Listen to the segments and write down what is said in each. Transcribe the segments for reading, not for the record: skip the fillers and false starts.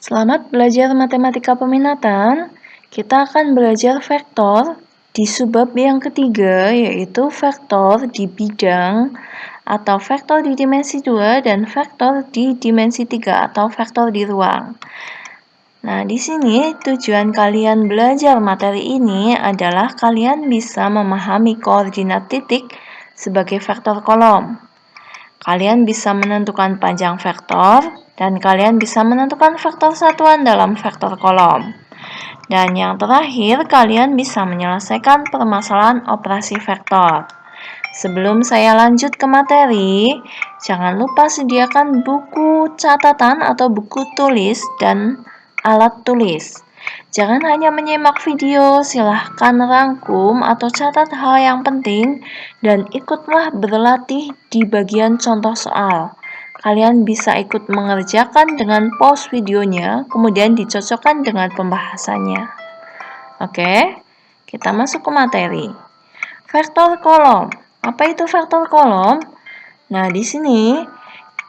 Selamat belajar matematika peminatan. Kita akan belajar vektor di subbab yang ketiga, yaitu vektor di bidang atau vektor di dimensi 2 dan vektor di dimensi 3 atau vektor di ruang. Nah, di sini tujuan kalian belajar materi ini adalah kalian bisa memahami koordinat titik sebagai vektor kolom. Kalian bisa menentukan panjang vektor, dan kalian bisa menentukan vektor satuan dalam vektor kolom. Dan yang terakhir, kalian bisa menyelesaikan permasalahan operasi vektor. Sebelum saya lanjut ke materi, jangan lupa sediakan buku catatan atau buku tulis dan alat tulis. Jangan hanya menyimak video, silahkan rangkum atau catat hal yang penting dan ikutlah berlatih di bagian contoh soal. Kalian bisa ikut mengerjakan dengan pause videonya, kemudian dicocokkan dengan pembahasannya. Oke, kita masuk ke materi. Vektor kolom. Apa itu vektor kolom? Nah, di sini,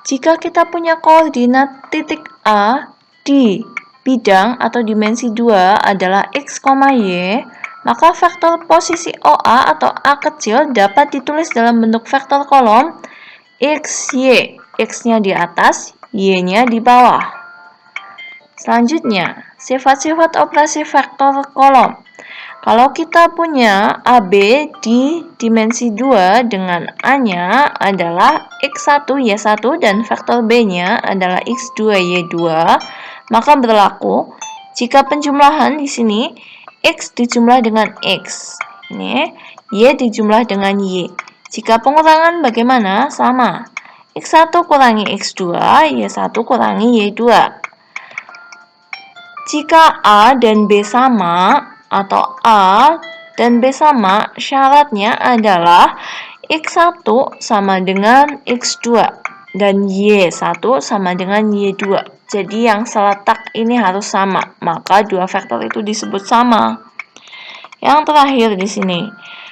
jika kita punya koordinat titik A di bidang atau dimensi 2 adalah x, y, maka vektor posisi OA atau A kecil dapat ditulis dalam bentuk vektor kolom x, y. X-nya di atas, Y-nya di bawah. Selanjutnya, sifat-sifat operasi vektor kolom. Kalau kita punya AB di dimensi 2 dengan A-nya adalah X1, Y1 dan vektor B-nya adalah X2, Y2, maka berlaku jika penjumlahan di sini X dijumlah dengan X, ini Y dijumlah dengan Y. Jika pengurangan bagaimana? Sama. X1 kurangi X2, Y1 kurangi Y2. Jika A dan B sama, atau A dan B sama, syaratnya adalah X1 sama dengan X2 dan Y1 sama dengan Y2. Jadi yang seletak ini harus sama, maka dua vektor itu disebut sama. Yang terakhir di sini,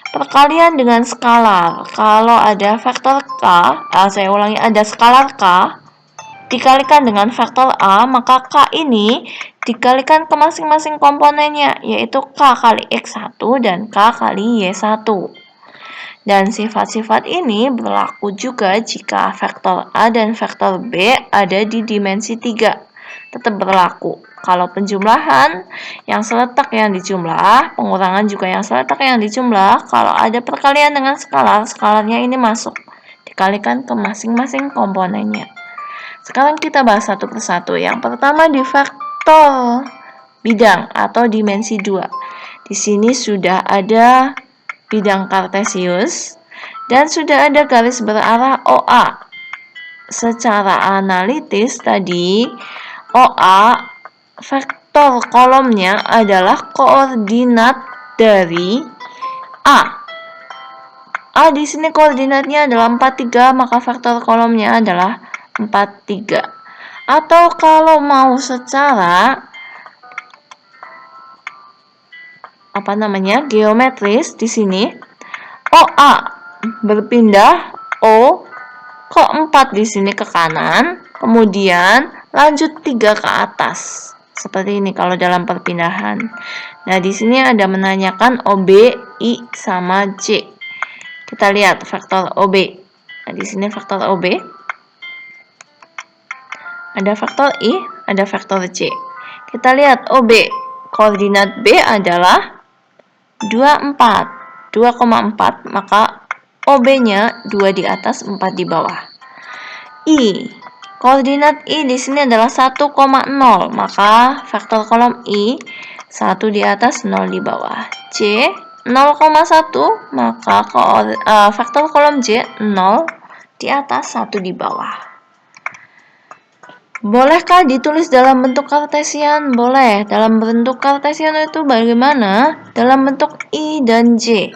perkalian dengan skalar. Kalau ada vektor K, saya ulangi, ada skalar K dikalikan dengan vektor A, maka K ini dikalikan ke masing-masing komponennya, yaitu K kali X1 dan K kali Y1. Dan sifat-sifat ini berlaku juga jika vektor A dan vektor B ada di dimensi 3. Tetap berlaku. Kalau penjumlahan, yang seletak yang dijumlah, pengurangan juga yang seletak yang dijumlah. Kalau ada perkalian dengan skalar, skalarnya ini masuk, dikalikan ke masing-masing komponennya. Sekarang kita bahas satu persatu. Yang pertama di vektor bidang atau dimensi 2. Di sini sudah ada bidang kartesius dan sudah ada garis berarah OA. Secara analitis tadi, OA vektor kolomnya adalah koordinat dari A. A di sini koordinatnya adalah 43, maka vektor kolomnya adalah 43. Atau kalau mau secara geometris di sini OA berpindah O ke 4 di sini ke kanan, kemudian lanjut 3 ke atas. Seperti ini kalau dalam perpindahan. Nah, di sini ada menanyakan OB, I sama J. Kita lihat vektor OB. Nah, di sini vektor OB. Ada vektor I, ada vektor J. Kita lihat OB. Koordinat B adalah 2,4, maka OB-nya 2 di atas, 4 di bawah. I, koordinat I di sini adalah 1,0, maka vektor kolom I 1 di atas, 0 di bawah. J 0,1, maka vektor kolom J 0 di atas, 1 di bawah. Bolehkah ditulis dalam bentuk kartesian? Boleh. Dalam bentuk kartesian itu bagaimana? Dalam bentuk I dan J.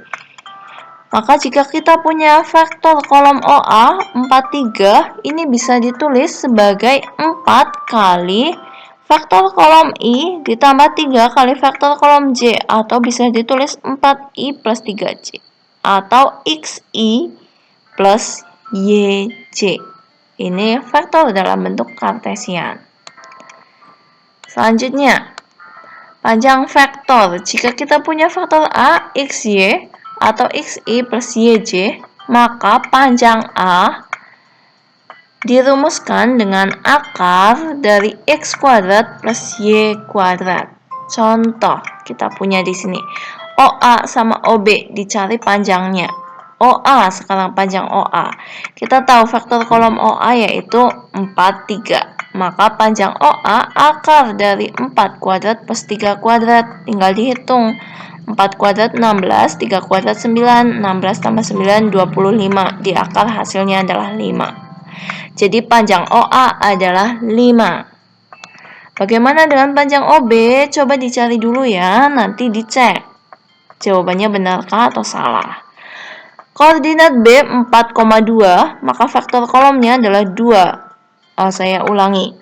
Maka jika kita punya vektor kolom OA 43, ini bisa ditulis sebagai 4 kali vektor kolom I ditambah 3 kali vektor kolom J, atau bisa ditulis 4I plus 3J, atau XI plus YJ. Ini vektor dalam bentuk kartesian. Selanjutnya, panjang vektor. Jika kita punya vektor A, XY, atau XY plus YJ, maka panjang A dirumuskan dengan akar dari X kuadrat plus Y kuadrat. Contoh, kita punya di sini OA sama OB, dicari panjangnya. OA, sekarang panjang OA. Kita tahu vektor kolom OA yaitu 4, 3. Maka panjang OA akar dari 4 kuadrat plus 3 kuadrat. Tinggal dihitung. 4 kuadrat 16, 3 kuadrat 9, 16 tambah 9, 25. Di akar hasilnya adalah 5. Jadi panjang OA adalah 5. Bagaimana dengan panjang OB? Coba dicari dulu ya, nanti dicek jawabannya benarkah atau salah. Koordinat B 4,2, maka vektor kolomnya adalah 2. Saya ulangi.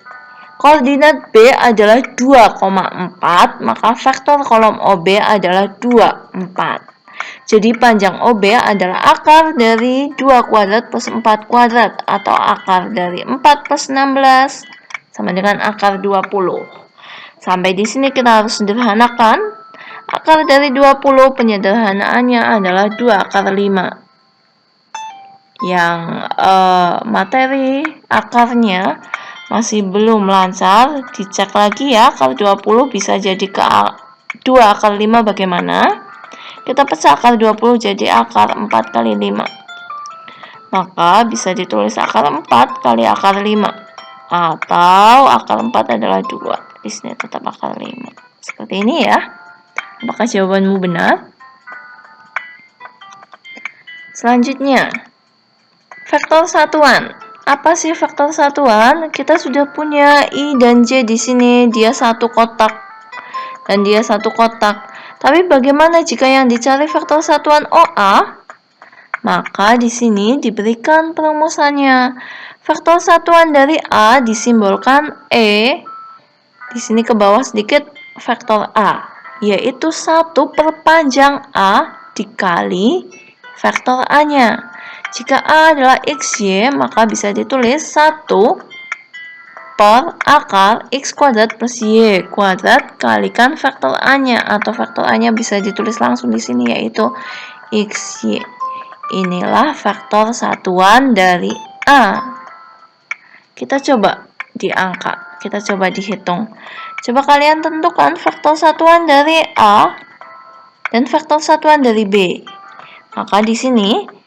Koordinat B adalah 2,4, maka vektor kolom OB adalah 2, 4. Jadi panjang OB adalah akar dari 2 kuadrat plus 4 kuadrat, atau akar dari 4 plus 16 sama dengan akar 20. Sampai di sini kita harus sederhanakan. Akar dari 20 penyederhanaannya adalah 2 akar 5. Yang materi akarnya masih belum lancar, dicek lagi ya. Akar 20 bisa jadi ke 2 akar 5 bagaimana? Kita pecah akar 20 jadi akar 4 kali 5. Maka bisa ditulis akar 4 kali akar 5. Atau akar 4 adalah 2. Di sini tetap akar 5. Seperti ini ya. Apakah jawabanmu benar? Selanjutnya, vektor satuan. Apa sih vektor satuan? Kita sudah punya I dan J di sini, dia satu kotak dan dia satu kotak. Tapi bagaimana jika yang dicari vektor satuan OA? Maka di sini diberikan perumusannya. Vektor satuan dari A disimbolkan E. Di sini ke bawah sedikit vektor A, yaitu 1 per panjang A dikali vektor A-nya. Jika A adalah XY, maka bisa ditulis 1 per akar X kuadrat plus Y kuadrat kalikan vektor A-nya, atau vektor A-nya bisa ditulis langsung di sini yaitu XY. Inilah vektor satuan dari A. Kita coba diangka, kita coba dihitung. Coba kalian tentukan vektor satuan dari A dan vektor satuan dari B. Maka di sini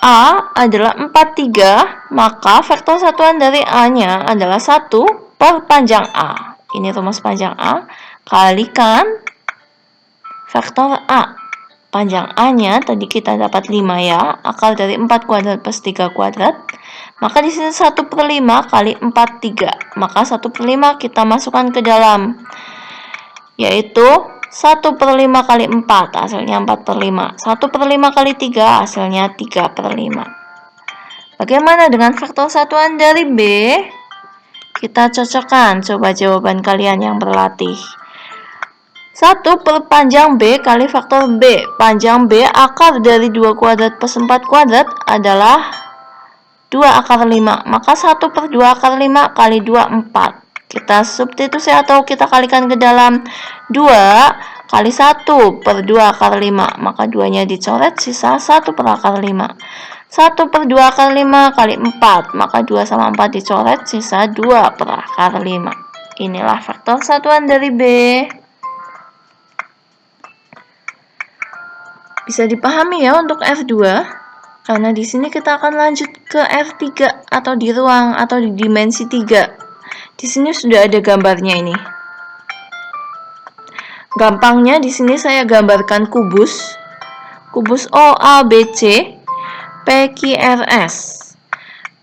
A adalah 43, maka vektor satuan dari A-nya adalah 1 per panjang A. Ini rumus panjang A, kalikan vektor A. Panjang A-nya tadi kita dapat 5 ya, akar dari 4 kuadrat plus 3 kuadrat. Maka di sini 1 per 5 kali 4, 3. Maka 1 per 5 kita masukkan ke dalam, yaitu 1 per 5 kali 4, hasilnya 4 per 5. 1 per 5 kali 3, hasilnya 3 per 5. Bagaimana dengan vektor satuan dari B? Kita cocokkan, coba jawaban kalian yang berlatih. 1 per panjang B kali faktor B. Panjang B akar dari 2 kuadrat plus 4 kuadrat adalah 2 akar 5. Maka 1 per 2 akar 5 kali 2, 4. Kita substitusi atau kita kalikan ke dalam. 2 kali 1 per 2 akar 5. Maka 2-nya dicoret, sisa 1 per akar 5. 1 per 2 akar 5 kali 4. Maka 2 sama 4 dicoret, sisa 2 per akar 5. Inilah faktor satuan dari B. Bisa dipahami ya untuk F2, karena di sini kita akan lanjut ke F3 atau di ruang atau di dimensi 3. Di sini sudah ada gambarnya ini. Gampangnya di sini saya gambarkan kubus. Kubus OABC PQRS.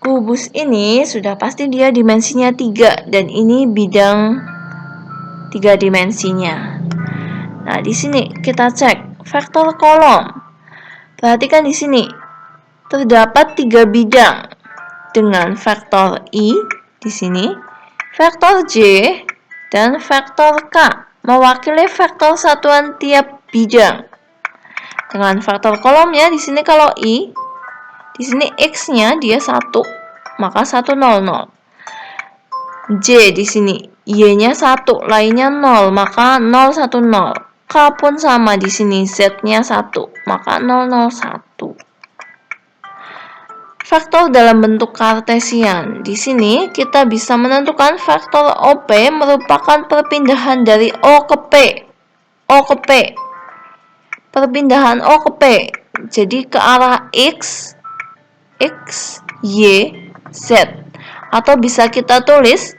Kubus ini sudah pasti dia dimensinya 3 dan ini bidang 3 dimensinya. Nah, di sini kita cek vektor kolom. Perhatikan di sini. Terdapat 3 bidang dengan vektor I di sini, vektor J, dan vektor K mewakili vektor satuan tiap bidang. Dengan vektor kolomnya di sini kalau I, di sini X-nya dia 1, maka 1, 0, 0. J di sini. Y-nya 1, lainnya 0, maka 0, 1, 0. K pun sama di sini, Z-nya 1, maka 0, 0, 1. Vektor dalam bentuk kartesian. Di sini kita bisa menentukan vektor OP merupakan perpindahan dari O ke P. O ke P. Perpindahan O ke P. Jadi ke arah X, Y, Z. Atau bisa kita tulis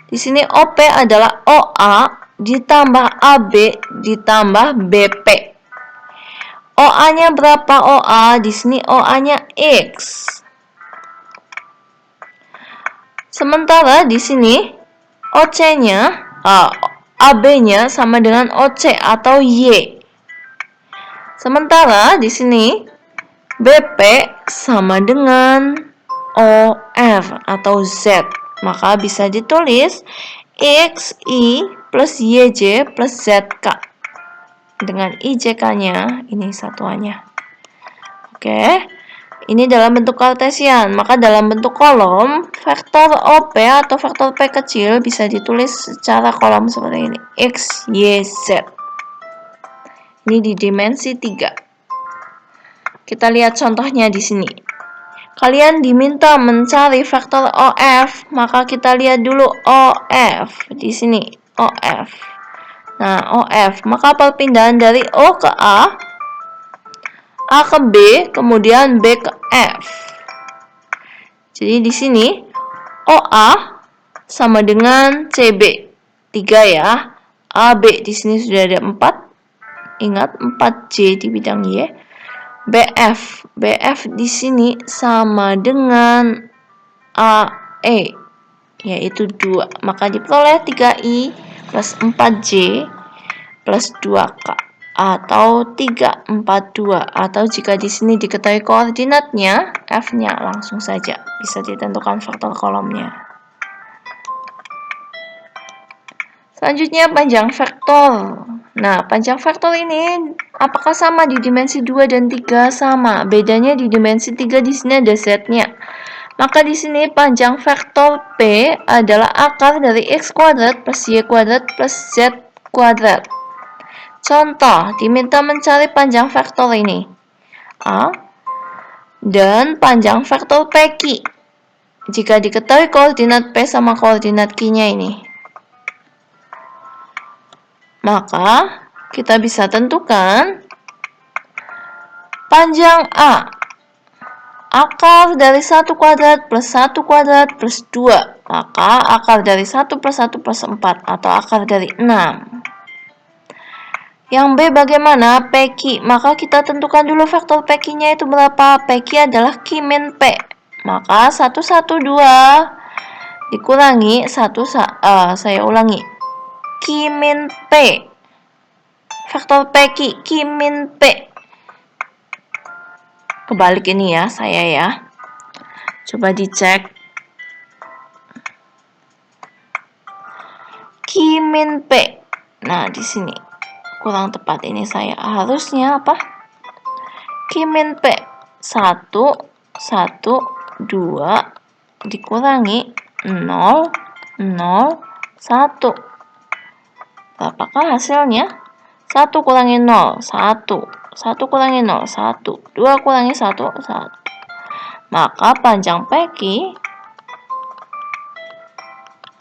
di sini OP adalah OA ditambah AB ditambah BP. OA-nya berapa OA? Di sini OA-nya X. Sementara di sini OC-nya, AB-nya sama dengan OC atau Y. Sementara di sini BP sama dengan OR atau Z. Maka bisa ditulis XI plus YJ plus ZK. Dengan IJK-nya, ini satuannya. Oke, ini dalam bentuk kartesian. Maka dalam bentuk kolom, vektor OP atau vektor P kecil bisa ditulis secara kolom seperti ini. X, Y, Z. Ini di dimensi 3. Kita lihat contohnya di sini. Kalian diminta mencari vektor OF, maka kita lihat dulu OF di sini, OF. Nah, OF, maka perpindahan dari O ke A ke B, kemudian B ke F. Jadi di sini OA sama dengan CB 3 ya. AB di sini sudah ada 4. Ingat 4J di bidang Y. BF di sini sama dengan AE, yaitu 2. Maka diperoleh 3I plus 4J plus 2K atau 3, 4, 2. Atau jika di sini diketahui koordinatnya, F-nya langsung saja bisa ditentukan vektor kolomnya. Selanjutnya panjang vektor. Nah, panjang vektor ini apakah sama di dimensi 2 dan 3? Sama. Bedanya di dimensi 3 di sini ada Z-nya. Maka di sini panjang vektor P adalah akar dari X kuadrat plus Y kuadrat plus Z kuadrat. Contoh, diminta mencari panjang vektor ini. A dan panjang vektor PQ. Jika diketahui koordinat P sama koordinat Q-nya ini, maka kita bisa tentukan panjang A akar dari 1 kuadrat plus 1 kuadrat plus 2. Maka akar dari 1 plus 1 plus 4 atau akar dari 6. Yang B bagaimana? PQ. Maka kita tentukan dulu vektor PQ-nya itu berapa? PQ adalah Q min P. Maka 1, 1, 2 dikurangi 1, saya ulangi. Q min P. Vektor PQ, Q min P. Kebalik ini ya, saya ya. Coba dicek. Q min P. Nah, di sini kurang tepat ini saya. Harusnya apa? Q min P. 1, 1, 2 dikurangi 0, 0, 1. Berapakah hasilnya? 1 kurangi 0, 1. 1 kurangi 0, 1. 2 kurangi 1, 1. Maka panjang PQ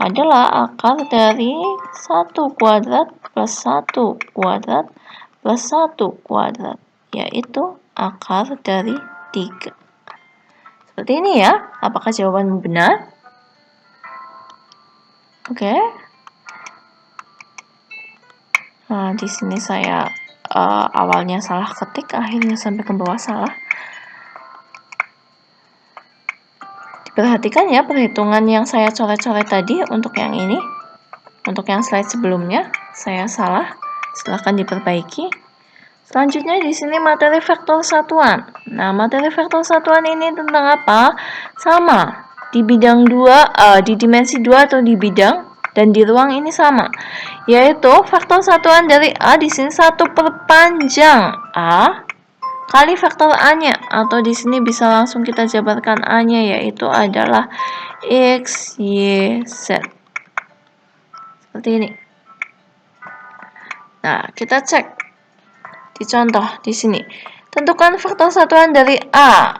adalah akar dari 1 kuadrat plus 1 kuadrat plus 1 kuadrat, yaitu akar dari 3. Seperti ini ya. Apakah jawabanmu benar? Oke. Nah, di sini saya awalnya salah ketik, akhirnya sampai ke bawah salah. Perhatikan ya perhitungan yang saya coret-coret tadi untuk yang ini. Untuk yang slide sebelumnya, saya salah. Silahkan diperbaiki. Selanjutnya di sini materi vektor satuan. Nah, materi vektor satuan ini tentang apa? Sama. Di bidang 2, di dimensi 2 atau di bidang dan di ruang ini sama, yaitu vektor satuan dari A di sini 1 per panjang A kali vektor A-nya, atau di sini bisa langsung kita jabarkan A-nya, yaitu adalah X, Y, Z. seperti ini. Nah, kita cek di contoh di sini. Tentukan faktor satuan dari A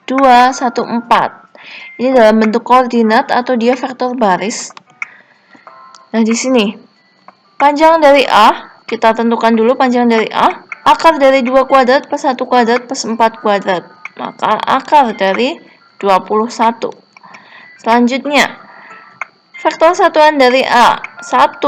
2, 1, 4. Ini dalam bentuk koordinat atau dia vektor baris. Nah, di sini panjang dari A, kita tentukan dulu panjang dari A. Akar dari 2 kuadrat plus 1 kuadrat plus 4 kuadrat. Maka akar dari 21. Selanjutnya, vektor satuan dari A 1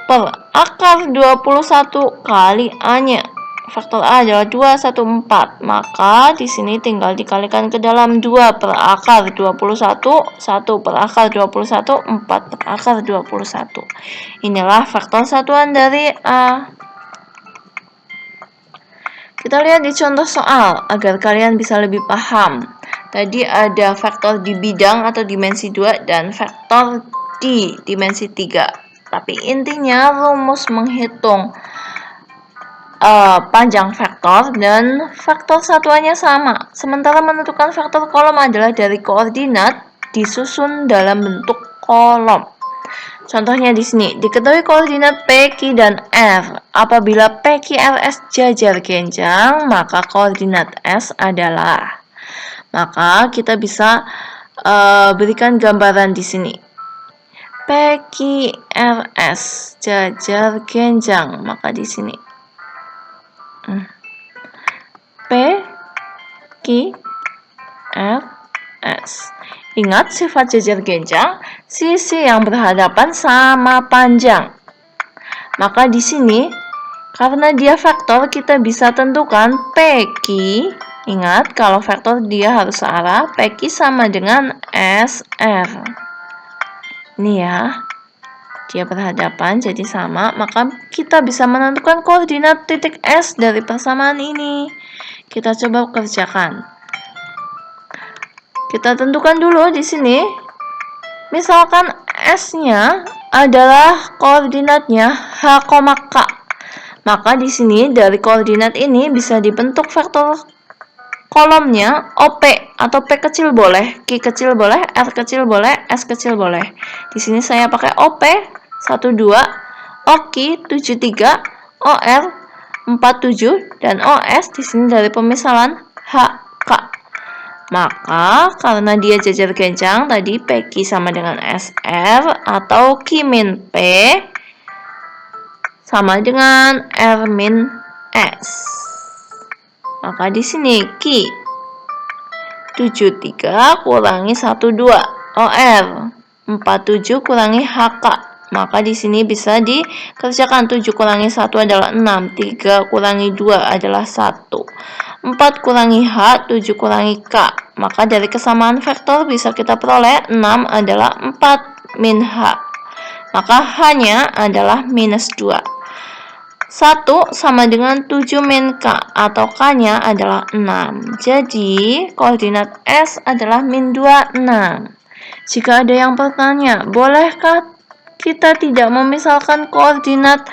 per akar 21 kali A-nya. Faktor A adalah 2, 1, 4. Maka di sini tinggal dikalikan ke dalam 2 per akar 21, 1 per akar 21, 4 per akar 21. Inilah faktor satuan dari A. Kita lihat di contoh soal agar kalian bisa lebih paham. Tadi ada faktor di bidang atau dimensi 2 dan faktor di dimensi 3. Tapi intinya rumus menghitung panjang vektor dan faktor satuannya sama. Sementara menentukan faktor kolom adalah dari koordinat disusun dalam bentuk kolom. Contohnya di sini, diketahui koordinat P, Q, dan R. Apabila P, Q, R, S jajar genjang, maka koordinat S adalah. Maka kita bisa berikan gambaran di sini. P, Q, R, S jajar genjang, maka di sini P, Q, R, S. Ingat sifat jajar genjang, sisi yang berhadapan sama panjang. Maka di sini, karena dia vektor, kita bisa tentukan PQ. Ingat, kalau vektor dia harus searah, PQ sama dengan SR. Ini ya. Dia berhadapan jadi sama, maka kita bisa menentukan koordinat titik S dari persamaan ini. Kita coba kerjakan. Kita tentukan dulu di sini. Misalkan S-nya adalah koordinatnya H, K. Maka di sini dari koordinat ini bisa dibentuk vektor kolomnya OP atau P kecil boleh, Q kecil boleh, R kecil boleh, S kecil boleh. Di sini saya pakai OP 12, OQ 73, OR 47 dan OS di sini dari pemisalan HK. Maka karena dia jajar genjang tadi PQ sama dengan SR atau Q min P sama dengan R min S. Maka di sini Q 73 kurangi 12 OR 47 kurangi HK. Maka di sini bisa dikerjakan 7 kurangi 1 adalah 6, 3 kurangi 2 adalah 1, 4 kurangi H, 7 kurangi K. Maka dari kesamaan vektor bisa kita peroleh 6 adalah 4 min H. Maka H-nya adalah minus 2. 1 sama dengan 7 min K atau K-nya adalah 6. Jadi, koordinat S adalah min 2, 6. Jika ada yang bertanya, bolehkah kita tidak memisalkan koordinat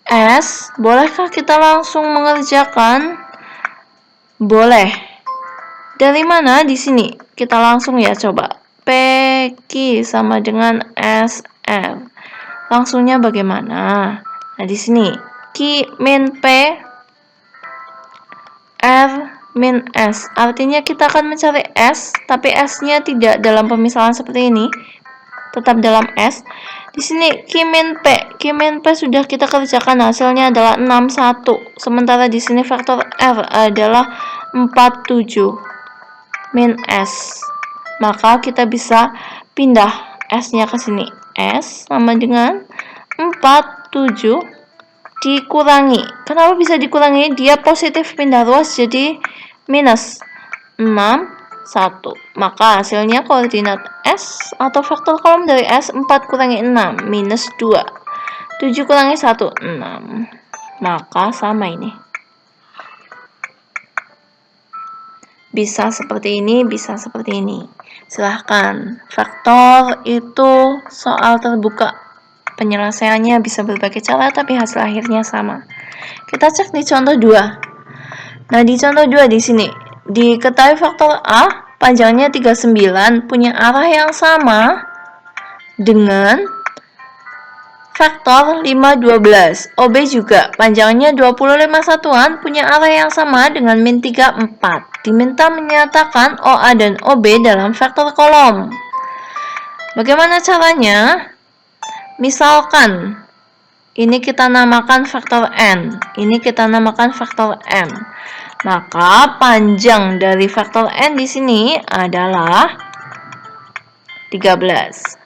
S? Bolehkah kita langsung mengerjakan? Boleh. Dari mana di sini? Kita langsung ya coba. PQ sama dengan SR. Langsungnya bagaimana? Nah, di sini Q min P R min S. Artinya kita akan mencari S, tapi S-nya tidak dalam pemisalan seperti ini. Tetap dalam S. Di sini Q min P. Q min P sudah kita kerjakan, hasilnya adalah 61. Sementara di sini faktor R adalah 47 min S. Maka kita bisa pindah S-nya ke sini. S sama dengan 47 dikurangi. Kenapa bisa dikurangi? Dia positif pindah ruas jadi minus 61. Maka hasilnya koordinat S atau faktor kolom dari S 4 kurangi 6 minus 2. 7 kurangi 1 6. Maka sama ini. Bisa seperti ini, bisa seperti ini. Silahkan. Faktor itu soal terbuka. Penyelesaiannya bisa berbagai cara, tapi hasil akhirnya sama. Kita cek di contoh 2. Nah, di contoh 2 di sini, diketahui faktor A, panjangnya 39, punya arah yang sama dengan faktor 5, 12. OB juga, panjangnya 25 satuan, punya arah yang sama dengan min 3, 4. Diminta menyatakan OA dan OB dalam vektor kolom. Bagaimana caranya? Misalkan, ini kita namakan faktor N, ini kita namakan faktor M. Maka panjang dari faktor N di sini adalah 13.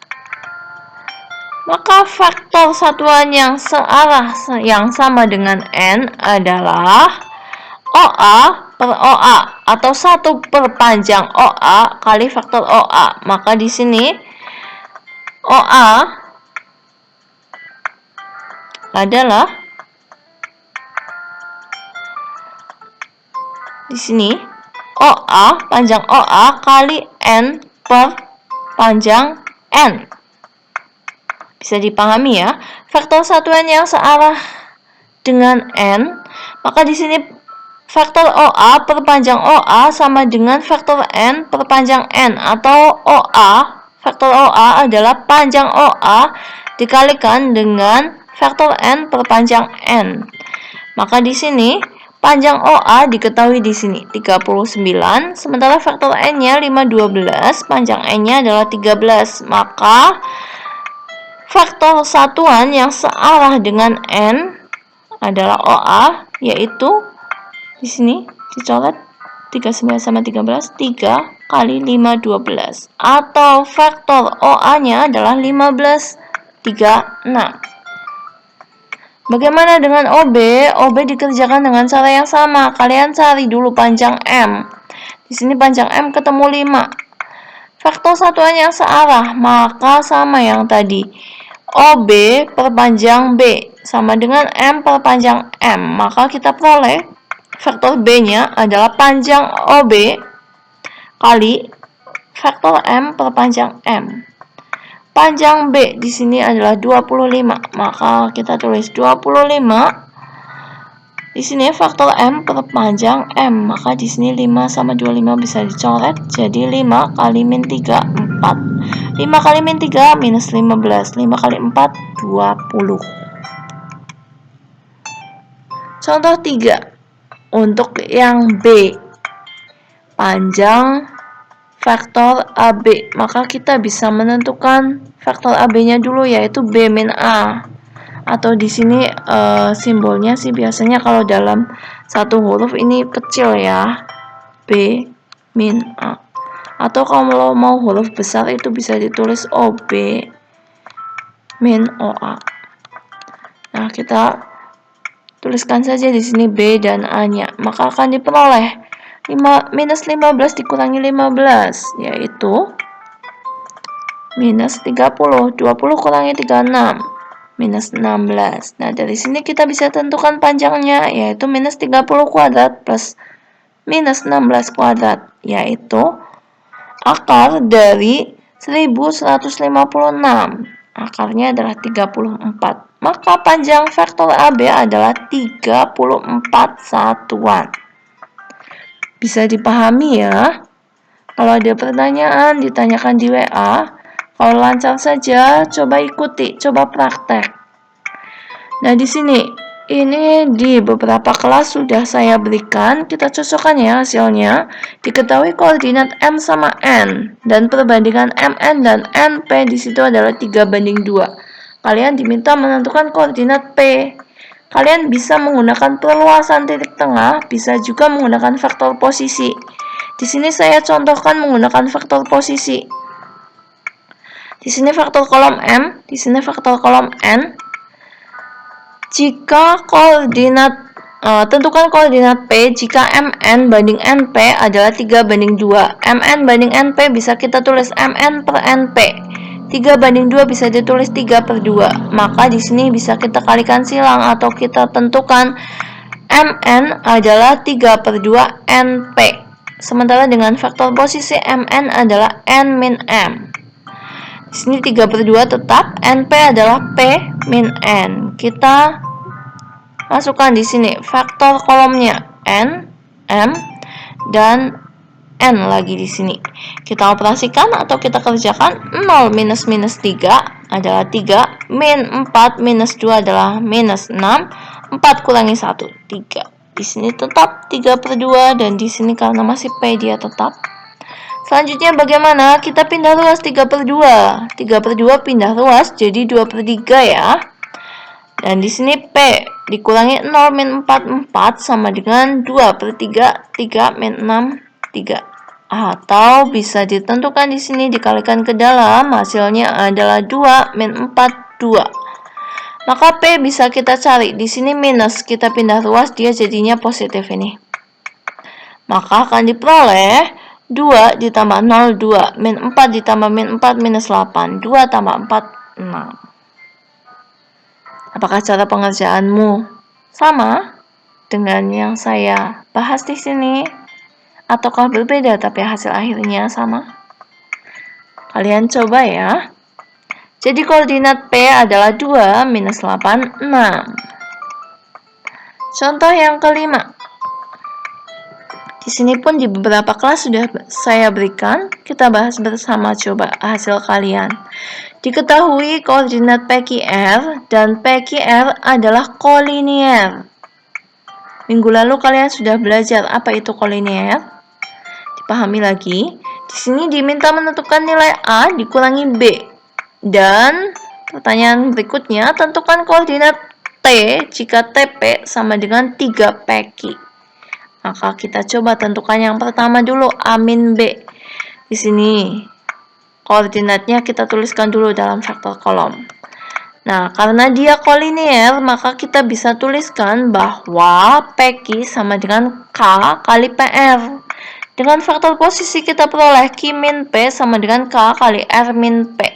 Maka faktor satuan yang searah yang sama dengan N adalah OA per OA atau 1 per panjang OA kali faktor OA. Maka di sini OA adalah di sini OA panjang OA kali N per panjang N. Bisa dipahami ya, faktor satuan yang searah dengan N, maka di sini faktor OA per panjang OA sama dengan faktor N per panjang N, atau OA, faktor OA adalah panjang OA dikalikan dengan faktor N per panjang N. Maka di sini panjang OA diketahui di sini 39, sementara faktor N-nya 5, 12, panjang N-nya adalah 13. Maka faktor satuan yang searah dengan N adalah OA, yaitu di sini dicoret 39 sama 13, 3 kali 5, 12. Atau faktor OA-nya adalah 15, 3, 6. Bagaimana dengan OB? OB dikerjakan dengan cara yang sama. Kalian cari dulu panjang M. Di sini panjang M ketemu 5. Faktor satuan yang searah, maka sama yang tadi. OB per panjang B sama dengan M per panjang M. Maka kita peroleh faktor B-nya adalah panjang OB kali faktor M per panjang M. Panjang B di sini adalah 25. Maka kita tulis 25. Di sini faktor M per panjang M. Maka di sini 5 sama 25 bisa dicoret. Jadi 5 kali min 3, 4. 5 kali min 3 minus 15. 5 kali 4, 20. Contoh 3. Untuk yang B, panjang faktor AB. Maka kita bisa menentukan faktor AB-nya dulu, yaitu B min A. Atau di sini simbolnya sih biasanya kalau dalam satu huruf ini kecil ya, B min A. Atau kalau mau huruf besar itu bisa ditulis OB min OA. Nah, kita tuliskan saja di sini B dan A-nya. Maka akan diperoleh minus 15 dikurangi 15, yaitu minus 30. 20 kurangi 36. Minus 16. Nah, dari sini kita bisa tentukan panjangnya, yaitu minus 30 kuadrat plus minus 16 kuadrat, yaitu akar dari 1156. Akarnya adalah 34. Maka panjang faktor AB adalah 34 satuan. Bisa dipahami ya? Kalau ada pertanyaan, ditanyakan di WA. Kalau lancar saja, coba ikuti, coba praktek. Nah, di sini, ini di beberapa kelas sudah saya berikan, kita cocokkan ya hasilnya. Diketahui koordinat M sama N, dan perbandingan MN dan NP di situ adalah 3:2. Kalian diminta menentukan koordinat P. Kalian bisa menggunakan perluasan titik tengah, bisa juga menggunakan faktor posisi. Di sini saya contohkan menggunakan faktor posisi. Di sini faktor kolom M, di sini faktor kolom N. Jika koordinat tentukan koordinat P jika MN banding NP adalah 3:2. MN banding NP bisa kita tulis MN per NP. 3:2 bisa ditulis 3/2. Maka di sini bisa kita kalikan silang atau kita tentukan MN adalah 3/2 NP. Sementara dengan faktor posisi MN adalah N min M. Di sini 3/2 tetap, NP adalah P min N. Kita masukkan di sini faktor kolomnya N, M, dan N lagi di sini. Kita operasikan atau kita kerjakan 0 minus 3 adalah 3, min 4 minus 2 adalah minus 6, 4 kurangi 1, 3. Di sini tetap 3/2 dan di sini karena masih P dia tetap. Selanjutnya bagaimana? Kita pindah ruas 3/2. 3/2 pindah ruas jadi 2/3 ya. Dan di sini P dikurangi 0 min 4, 4 sama dengan 2/3, 3 min 6, 3. Atau bisa ditentukan di sini dikalikan ke dalam, hasilnya adalah 2 min 4, 2. Maka P bisa kita cari. Di sini minus, kita pindah ruas dia jadinya positif ini. Maka akan diperoleh 2 ditambah 0, 2. Min 4 ditambah min 4 minus 8. 2 tambah 4, 6. Apakah cara pengerjaanmu sama dengan yang saya bahas di sini? Ataukah berbeda tapi hasil akhirnya sama? Kalian coba ya. Jadi koordinat P adalah 2 minus 8, 6. Contoh yang kelima. Di sini pun di beberapa kelas sudah saya berikan. Kita bahas bersama coba hasil kalian. Diketahui koordinat PQR dan PQR adalah kolinier. Minggu lalu kalian sudah belajar apa itu kolinier? Dipahami lagi. Di sini diminta menentukan nilai A dikurangi B. Dan pertanyaan berikutnya, tentukan koordinat T jika TP sama dengan 3 PQ. Maka kita coba tentukan yang pertama dulu, A min B. Di sini koordinatnya kita tuliskan dulu dalam vektor kolom. Nah, karena dia kolinier, maka kita bisa tuliskan bahwa PQ sama dengan K kali PR. Dengan faktor posisi kita peroleh Q min P sama dengan K kali R min P.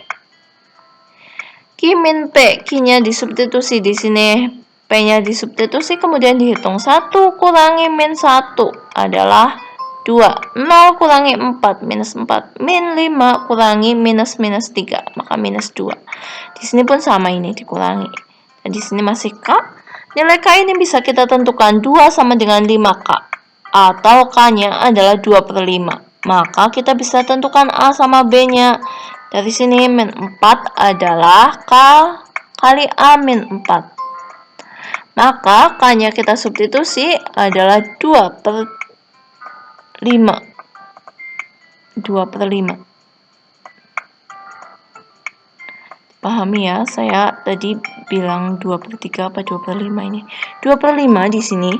Q min P, Q-nya disubstitusi di sini. P-nya disubstitusi, kemudian dihitung 1 kurangi min 1 adalah 2. 0 kurangi 4 minus 4. Min 5 kurangi minus 3. Maka minus 2. Di sini pun sama ini dikurangi. Dan di sini masih K. Nilai K ini bisa kita tentukan 2 sama dengan 5K. Atau K-nya adalah 2/5. Maka kita bisa tentukan A sama B-nya. Dari sini min 4 adalah K kali A min 4. Maka K-nya kita substitusi adalah 2/5. 2/5. Pahami ya, saya tadi bilang 2/3 apa 2/5 ini. 2/5 di sini.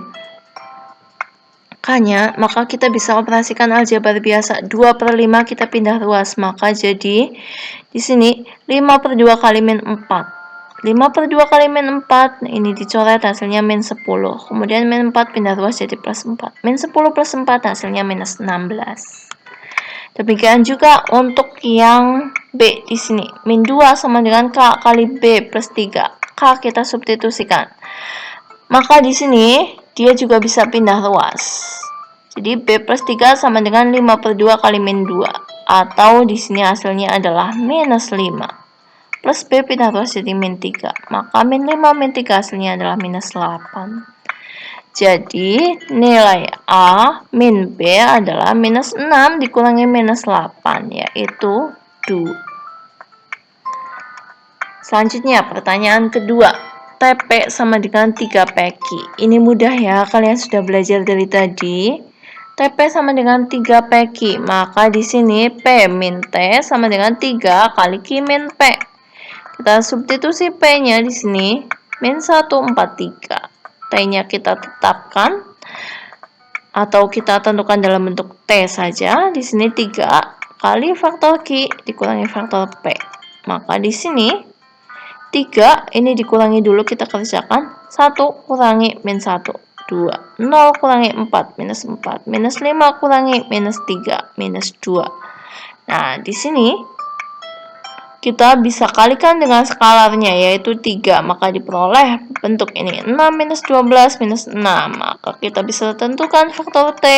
K-nya, maka kita bisa operasikan aljabar biasa. 2/5 kita pindah ruas, maka jadi di sini 5/2 kali min 4. 5/2 kali min 4, ini dicoret hasilnya min 10. Kemudian min 4 pindah ruas jadi plus 4. Min 10 plus 4 hasilnya minus 16. Demikian juga untuk yang B di sini. Min 2 sama dengan K kali B plus 3. K kita substitusikan. Maka di sini dia juga bisa pindah ruas. Jadi B plus 3 sama dengan 5/2 kali min 2. Atau di sini hasilnya adalah minus 5. Plus B pindah ruas jadi min 3. Maka min 5 min 3 hasilnya adalah minus 8. Jadi nilai A min B adalah minus 6 dikurangi minus 8, yaitu 2. Selanjutnya pertanyaan kedua. TP sama dengan 3 PQ. Ini mudah ya, kalian sudah belajar dari tadi. TP sama dengan 3 PQ. Maka di sini P min T sama dengan 3 kali Q min P. Kita substitusi P-nya di sini min 143. T-nya kita tetapkan atau kita tentukan dalam bentuk T saja. Di sini 3 kali faktor Q dikurangi faktor P. Maka di sini 3 ini dikurangi dulu, kita kerjakan. 1 kurangi min 1, 2. 0 kurangi 4 minus 4. Minus 5 kurangi minus 3 minus 2. Nah, di sini kita bisa kalikan dengan skalarnya, yaitu 3. Maka diperoleh bentuk ini 6 minus 12 minus 6. Maka kita bisa tentukan faktor T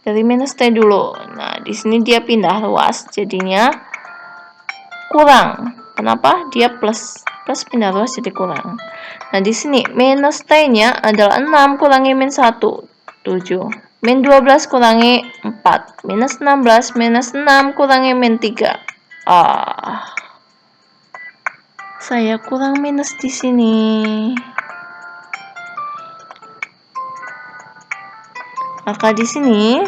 dari minus T dulu. Nah, di sini dia pindah ruas, jadinya kurang. Kenapa? Dia plus. Plus pindah ruas jadi kurang. Nah, di sini minus T-nya adalah 6 kurangi min 1, 7. Min 12 kurangi 4. Minus 16 minus 6 kurangi min 3. Saya kurang minus di sini. Maka di sini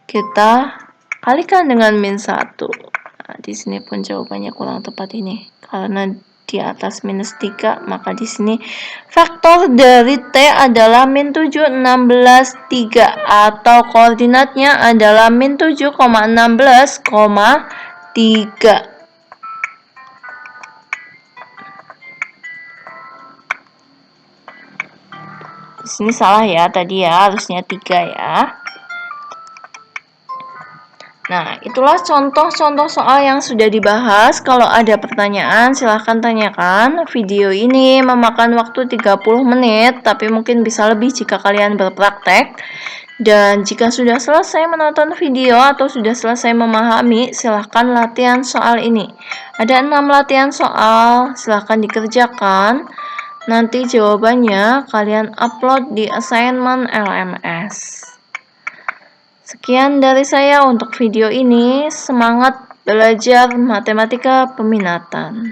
kita kalikan dengan min 1. Nah, di sini pun jawabannya kurang tepat ini. Karena di atas minus 3, maka di sini faktor dari T adalah min 7, 16, 3. Atau koordinatnya adalah min 7,16, 3. Di sini salah ya, tadi ya, harusnya 3 ya. Nah, itulah contoh-contoh soal yang sudah dibahas. Kalau ada pertanyaan, silahkan tanyakan. Video ini memakan waktu 30 menit, tapi mungkin bisa lebih jika kalian berpraktek. Dan jika sudah selesai menonton video atau sudah selesai memahami, silahkan latihan soal ini. Ada 6 latihan soal, silahkan dikerjakan. Nanti jawabannya kalian upload di assignment LMS. Sekian dari saya untuk video ini. Semangat belajar matematika peminatan.